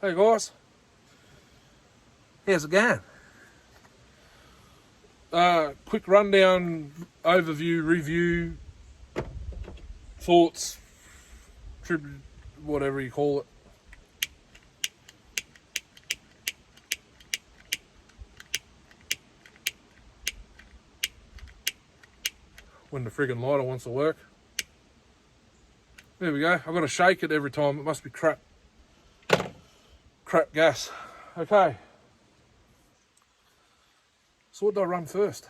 Hey guys, how's it going? Quick rundown, overview, review, thoughts, tribute, whatever you call it. When the friggin' lighter wants to work. There we go. I've got to shake it every time. It must be crap gas. Okay. So what do I run first?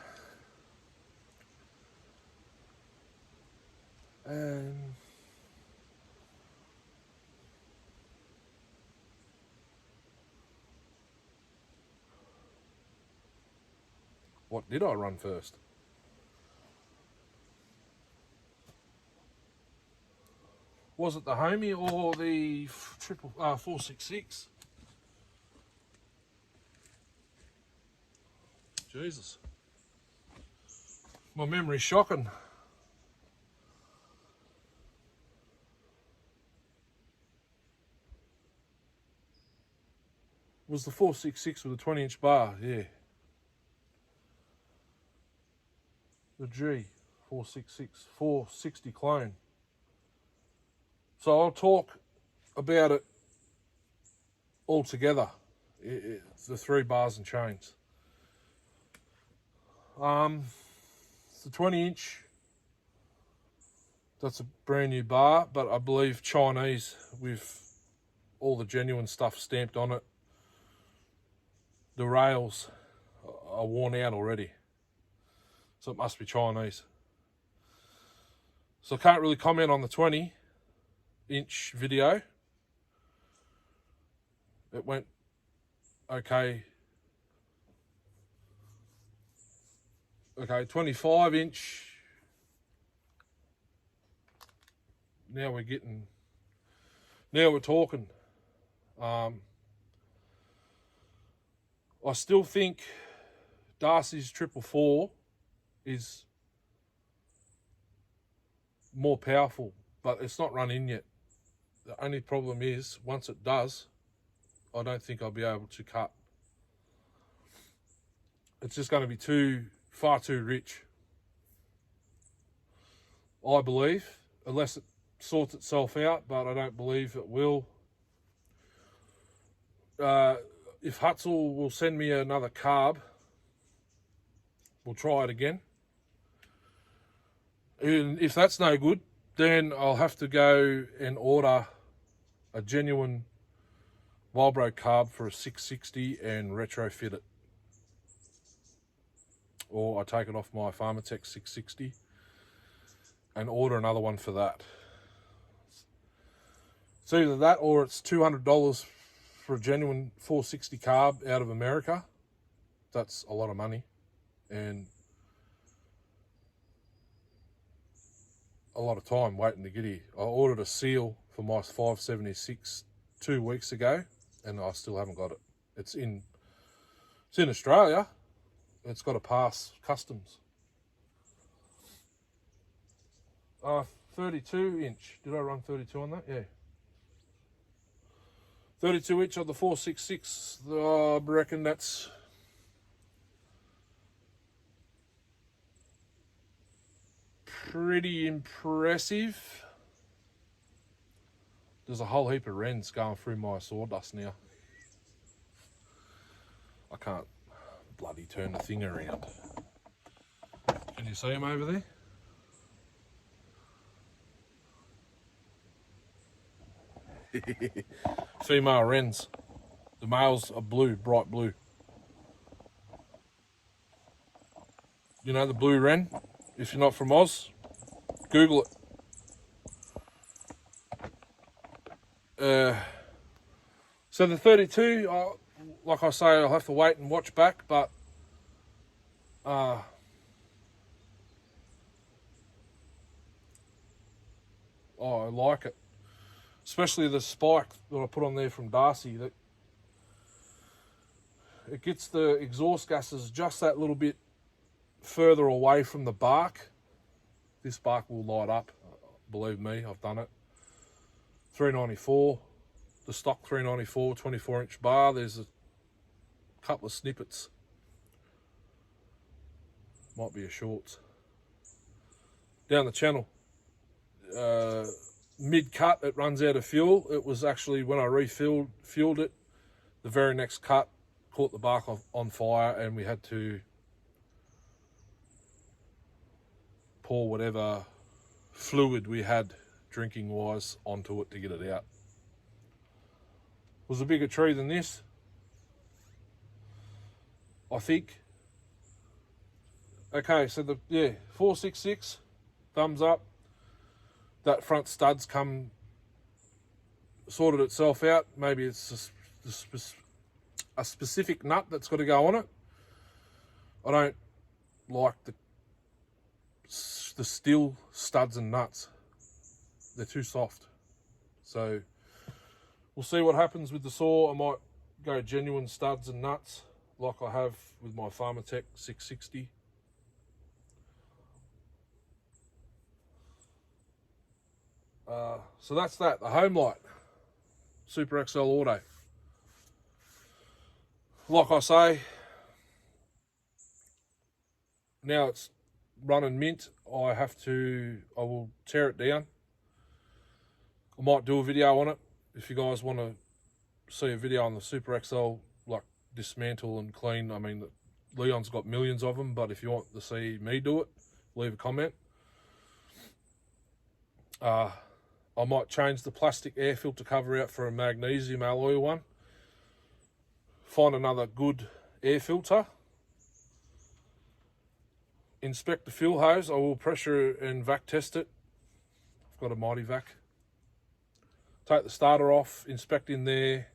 What did I run first? Was it the Homie or the 466? Jesus. My memory's shocking. Was the 466 with a 20-inch bar, yeah. The G 466 460 clone. So I'll talk about it all together. It's the 3 bars and chains. It's the 20-inch. That's a brand new bar, but I believe Chinese with all the genuine stuff stamped on it. The rails are worn out already, so it must be Chinese. So I can't really comment on the 20-inch video. It went okay. Okay, 25-inch. Now we're talking. I still think Darcy's 444 is more powerful, but it's not run in yet. The only problem is, once it does, I don't think I'll be able to cut. It's just going to be far too rich, I believe, unless it sorts itself out, but I don't believe it will. If Hutzel will send me another carb, we'll try it again. And if that's no good, then I'll have to go and order a genuine Wildbro carb for a 660 and retrofit it. Or I take it off my Pharmatech 660 and order another one for that. It's either that or it's $200 for a genuine 460 carb out of America. That's a lot of money and a lot of time waiting to get here. I ordered a seal for my 576 2 weeks ago and I still haven't got it. It's in Australia. It's got to pass customs. 32-inch. Did I run 32 on that? Yeah. 32-inch on the 466. I reckon that's pretty impressive. There's a whole heap of wrens going through my sawdust now. I can't bloody turn the thing around. Can you see them over there? Female wrens. The males are blue, bright blue. You know the blue wren? If you're not from Oz, Google it. So the 32, like I say, I'll have to wait and watch back, but I like it. Especially the spike that I put on there from Darcy. That it gets the exhaust gases just that little bit further away from the bark. This bark will light up. Believe me, I've done it. 394. the stock 394 24-inch bar. There's a couple of snippets. Might be a shorts. Down the channel, mid-cut, it runs out of fuel. It was actually, when I fueled it, the very next cut caught the bark on fire, and we had to pour whatever fluid we had drinking wise onto it to get it out. It was a bigger tree than this, I think. Okay, so 466, thumbs up. That front stud's sorted itself out. Maybe it's a specific nut that's got to go on it. I don't like the steel studs and nuts. They're too soft. So we'll see what happens with the saw. I might go genuine studs and nuts like I have with my Pharmatech 660. So that's that, the Homelight Super XL Auto. Like I say, now it's running mint. I will tear it down. I might do a video on it. If you guys want to see a video on the Super XL, like dismantle and clean, I mean, Leon's got millions of them, but if you want to see me do it, leave a comment. I might change the plastic air filter cover out for a magnesium alloy one. Find another good air filter. Inspect the fuel hose. I will pressure and vac test it. I've got a Mighty Vac. Take the starter off, inspect in there,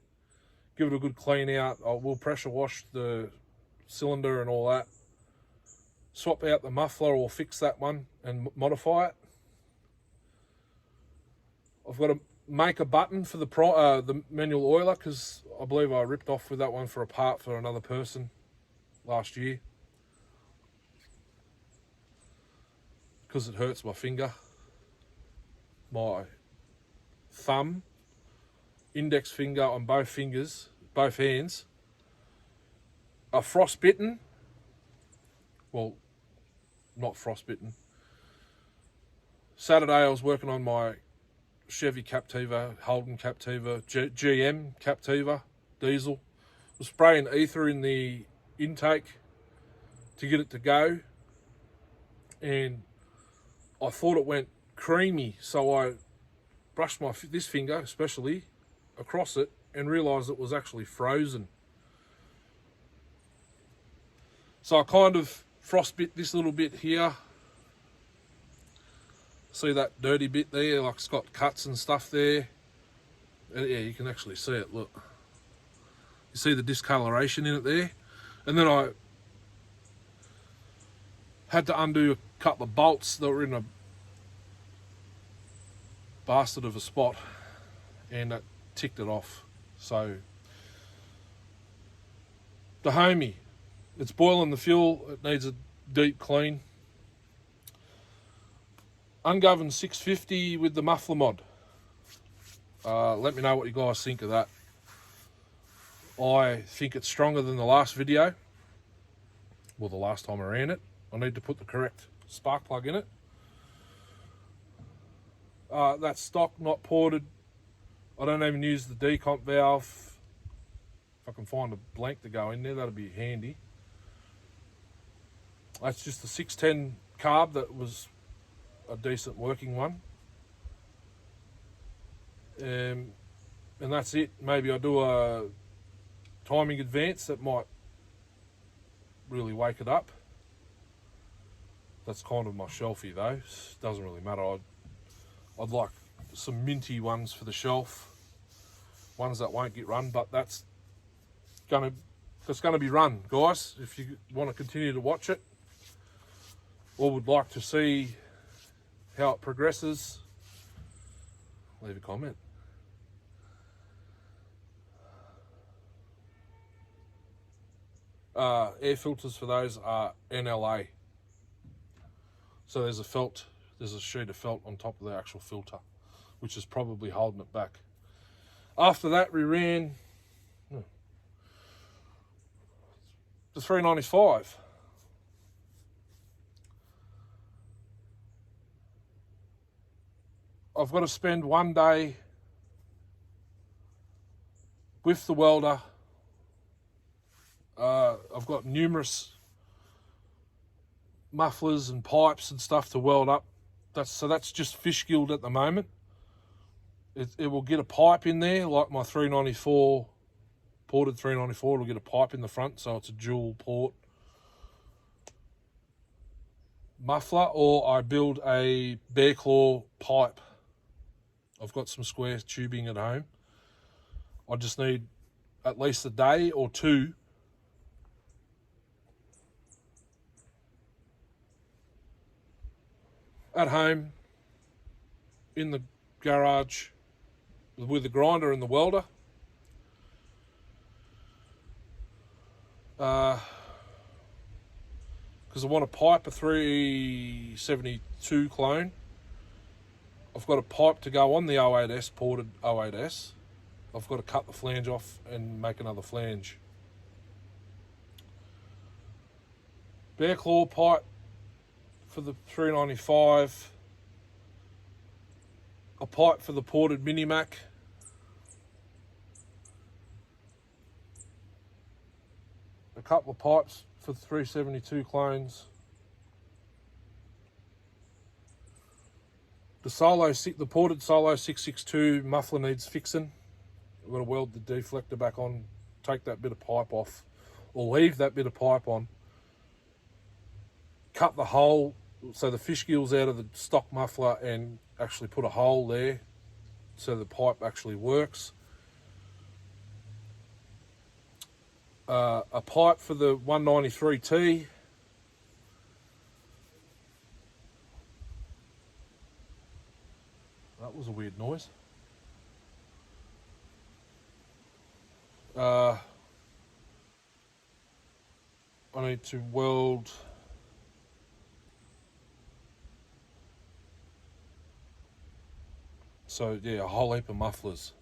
give it a good clean out. I will pressure wash the cylinder and all that. Swap out the muffler or fix that one and modify it. I've got to make a button for the manual oiler, because I believe I ripped off with that one for a part for another person last year. Because it hurts my finger. My thumb, index finger on both fingers, both hands, are frostbitten. Well, not frostbitten. Saturday I was working on my Chevy Captiva, Holden Captiva, GM Captiva, diesel. Was spraying ether in the intake to get it to go, and I thought it went creamy, so I brushed this finger especially across it and realised it was actually frozen. So I kind of frostbit this little bit here. See that dirty bit there, like it's got cuts and stuff there. Yeah, you can actually see it, look. You see the discoloration in it there? And then I had to undo a couple of bolts that were in a bastard of a spot, and that ticked it off. So, the Homie, it's boiling the fuel, it needs a deep clean. Ungoverned 650 with the muffler mod. Let me know what you guys think of that. I think it's stronger than the last video. Well, the last time I ran it. I need to put the correct spark plug in it. That's stock, not ported. I don't even use the decomp valve. If I can find a blank to go in there, that'd be handy. That's just the 610 carb that was a decent working one. And that's it. Maybe I do a timing advance that might really wake it up. That's kind of my shelfie though. Doesn't really matter. I'd like some minty ones for the shelf. Ones that won't get run, but that's gonna be run, guys. If you want to continue to watch it or would like to see how it progresses, leave a comment. Air filters for those are NLA. So there's a sheet of felt on top of the actual filter, which is probably holding it back. After that, we ran the 395. I've got to spend one day with the welder. I've got numerous mufflers and pipes and stuff to weld up. That's just fish gilled at the moment. It will get a pipe in there, like my 394, ported 394, it'll get a pipe in the front, so it's a dual port muffler, or I build a bear claw pipe. I've got some square tubing at home. I just need at least a day or two at home in the garage with the grinder and the welder. Because I want to pipe a 372 clone. I've got a pipe to go on the 08S, ported 08S. I've got to cut the flange off and make another flange. Bear claw pipe for the 395. A pipe for the ported Mini-Mac. A couple of pipes for the 372 clones. The ported Solo 662 muffler needs fixing. I've got to weld the deflector back on, take that bit of pipe off, or leave that bit of pipe on. Cut the hole so the fish gills out of the stock muffler and actually put a hole there so the pipe actually works. A pipe for the 193T. That was a weird noise. I need to weld a whole heap of mufflers,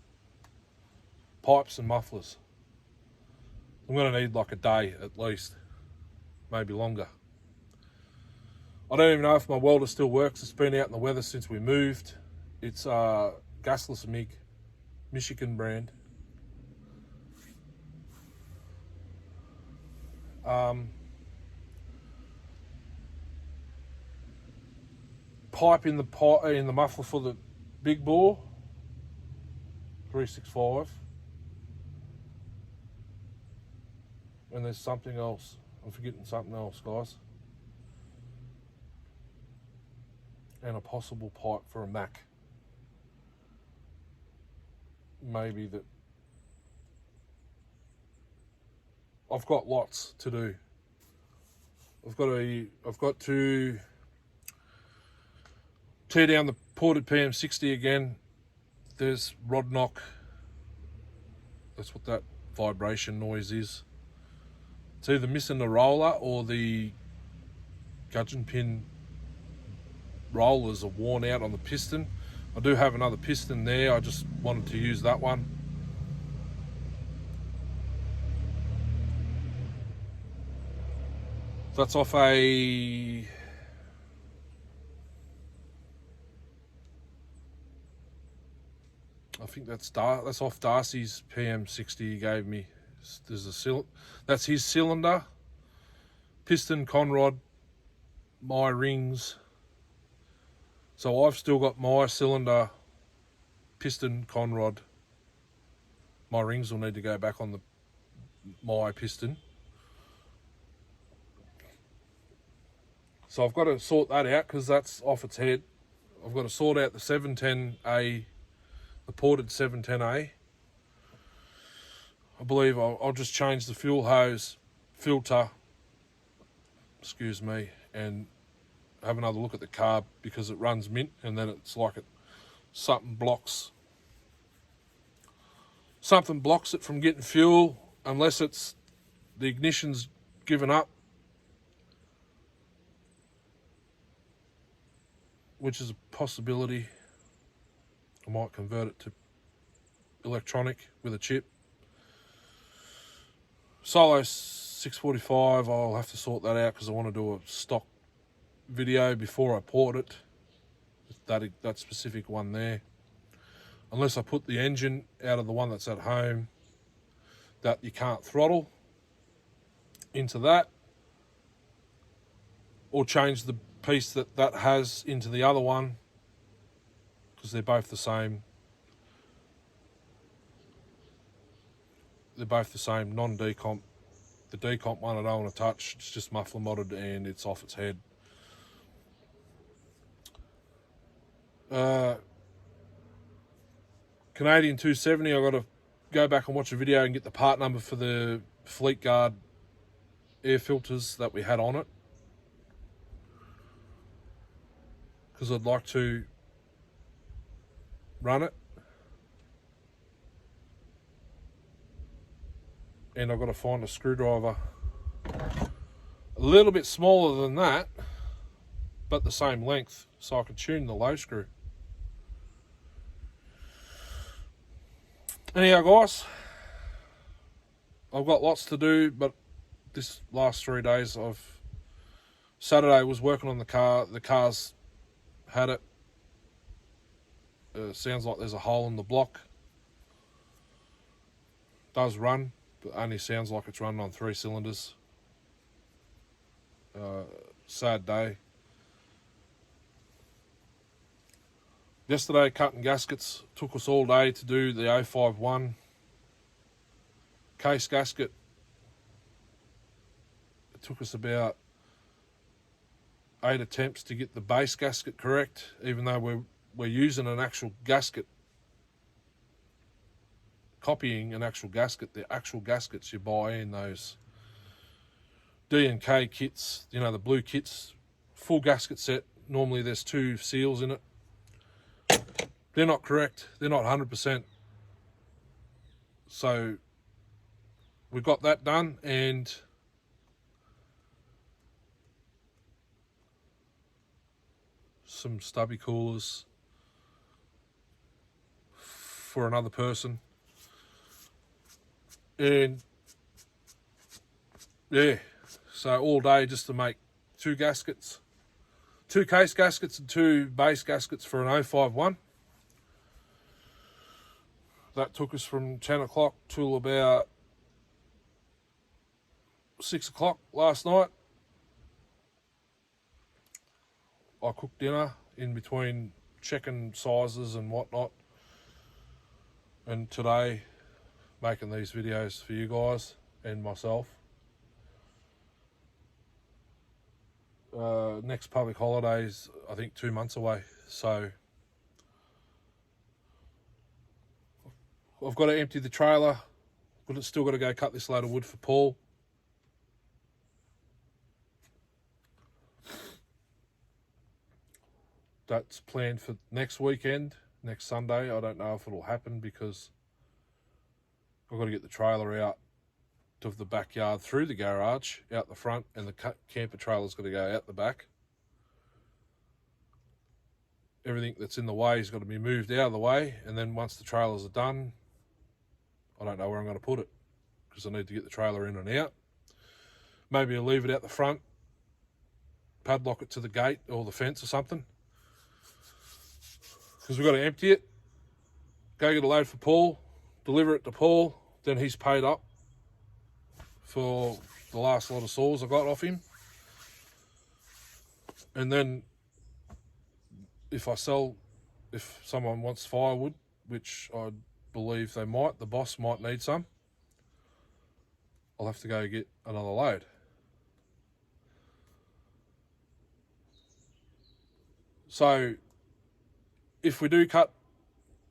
pipes and mufflers. I'm going to need like a day at least, maybe longer. I don't even know if my welder still works. It's been out in the weather since we moved. It's gasless MIG, Michigan brand. Pipe in the muffler for the big bore 365, and there's something else. I'm forgetting something else, guys. And a possible pipe for a Mac. Maybe that. I've got lots to do. I've got to tear down the ported PM60 again. There's rod knock. That's what that vibration noise is. It's either missing the roller or the gudgeon pin rollers are worn out on the piston. I do have another piston there. I just wanted to use that one. That's off a I think that's off Darcy's PM60 he gave me. There's that's his cylinder, piston, conrod, my rings. So I've still got my cylinder, piston, conrod. My rings will need to go back on my piston. So I've got to sort that out because that's off its head. I've got to sort out the 710A, the ported 710A. I believe I'll just change the fuel hose filter, and have another look at the carb because it runs mint, and then it's like something blocks it from getting fuel, unless it's the ignition's given up, which is a possibility. I might convert it to electronic with a chip. Solo 645, I'll have to sort that out because I want to do a stock video before I port it. That specific one there. Unless I put the engine out of the one that's at home that you can't throttle into that, or change the piece that has into the other one, because they're both the same. They're both the same, non-decomp. The decomp one I don't want to touch. It's just muffler modded and it's off its head. Canadian 270, I've got to go back and watch a video and get the part number for the Fleet Guard air filters that we had on it, because I'd like to run it. And I've got to find a screwdriver a little bit smaller than that, but the same length, so I can tune the low screw. Anyhow, guys, I've got lots to do, but this last 3 days, Saturday was working on the car. The car's had it. Sounds like there's a hole in the block. Does run, but only sounds like it's running on 3 cylinders. Sad day. Yesterday, cutting gaskets. Took us all day to do the 051 case gasket. It took us about 8 attempts to get the base gasket correct, even though we're using an actual gasket, copying an actual gasket. The actual gaskets you buy in those D&K kits, you know, the blue kits, full gasket set. Normally there's 2 seals in it. They're not correct. They're not 100%. So we got that done, and some stubby coolers for another person. And yeah, so all day just to make 2 gaskets, 2 case gaskets and 2 base gaskets for an 051. That took us from 10 o'clock till about 6 o'clock last night. I cooked dinner in between checking sizes and whatnot. And today, making these videos for you guys and myself. Next public holidays, I think 2 months away. So I've got to empty the trailer, but it's still got to go cut this load of wood for Paul. That's planned for next weekend, next Sunday. I don't know if it'll happen because I've got to get the trailer out of the backyard through the garage, out the front, and the camper trailer's got to go out the back. Everything that's in the way has got to be moved out of the way, and then once the trailers are done, I don't know where I'm going to put it because I need to get the trailer in and out. Maybe I'll leave it out the front, padlock it to the gate or the fence or something, because we've got to empty it, go get a load for Paul, deliver it to Paul, then he's paid up for the last lot of saws I got off him. And then if someone wants firewood, which I believe they might, the boss might need some, I'll have to go get another load. So if we do cut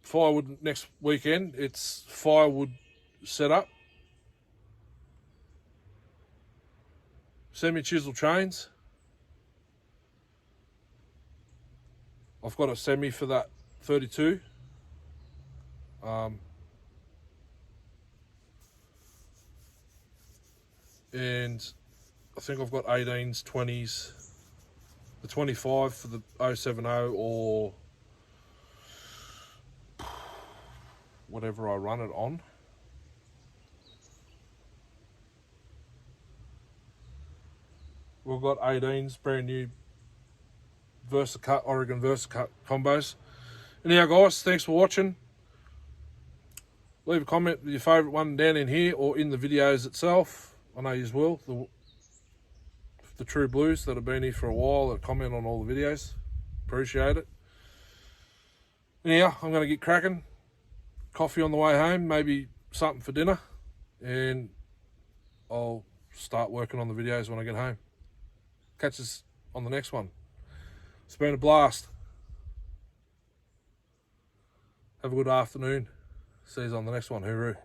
firewood next weekend, it's firewood setup, semi-chisel chains. I've got a semi for that 32. And I think I've got 18s, 20s, the 25 for the 070 or whatever I run it on. We've got 18s, brand new VersaCut, Oregon VersaCut combos. Anyhow, guys, thanks for watching. Leave a comment with your favourite one down in here or in the videos itself. I know you will. The true blues that have been here for a while that comment on all the videos. Appreciate it. Anyhow, I'm going to get cracking. Coffee on the way home, maybe something for dinner. And I'll start working on the videos when I get home. Catch us on the next one. It's been a blast. Have a good afternoon. See you on the next one. Hooroo.